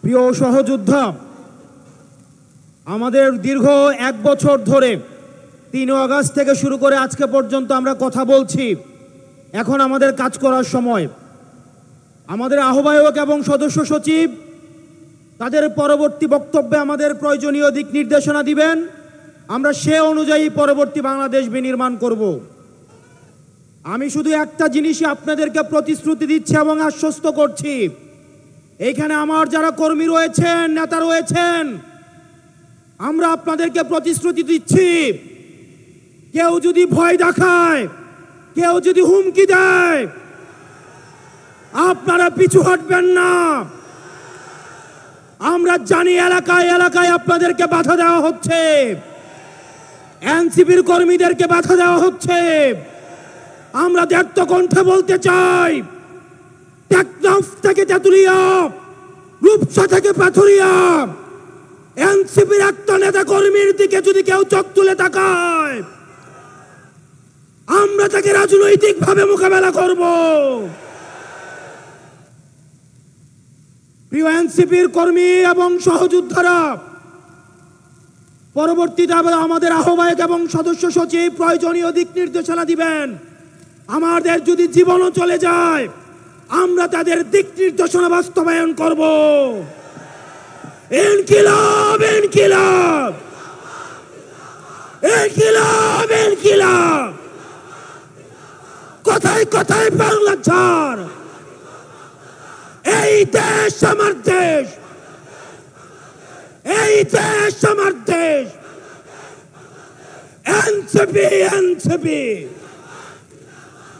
প্রিয় সহযোদ্ধা, আমাদের দীর্ঘ 1 বছর ধরে 3 আগস্ট থেকে শুরু করে আজকে পর্যন্ত আমরা কথা বলছি। এখন আমাদের কাজ করার সময়। আমাদের আহ্বায়ক এবং সদস্য সচিব তাদের পরবর্তী বক্তব্যে আমাদের প্রয়োজনীয় দিক নির্দেশনা দিবেন। আমরা সে অনুযায়ী পরবর্তী বাংলাদেশ বিনির্মাণ করব। আমি শুধু একটা জিনিসই আপনাদেরকে প্রতিশ্রুতি দিচ্ছি এবং আশ্বস্ত করছি, এইখানে আমার যারা কর্মী রয়েছেন, নেতা রয়েছেন, আমরা আপনাদেরকে প্রতিশ্রুতি দিচ্ছি, কেউ যদি ভয় দেখায়, কেউ যদি হুমকি দেয়, আপনারা পিছু হটবেন না। আমরা জানি এলাকায় এলাকায় আপনাদেরকে বাধা দেওয়া হচ্ছে, এনসিপির কর্মীদেরকে বাধা দেওয়া হচ্ছে। আমরা দৃঢ় কণ্ঠে বলতে চাই, টেকনাফ থেকে তেতুলিয়া, রূপসা থেকে পাথুরিয়া, এনসিপির একটা নেতা কর্মীর দিকে যদি কেউ চোখ তুলে তাকায়, আমরা তাকে রাজনৈতিকভাবে মোকাবেলা করব। প্রিয় এনসিপির কর্মী এবং সহযোদ্ধারা, পরবর্তীতে আমাদের আহ্বায়ক এবং সদস্য সচিব প্রয়োজনীয় দিক নির্দেশনা দিবেন। আমাদের যদি জীবনও চলে যায়, আমরা তাদের দিক নির্দেশনা বাস্তবায়ন করব। ইনকিলাব ইনকিলাব ইনকিলাব ইনকিলাব, কোথায় কোথায় বাংলা ছাড়। এই দেশ আমার দেশ, এই দেশ আমার দেশ। NCP NCP.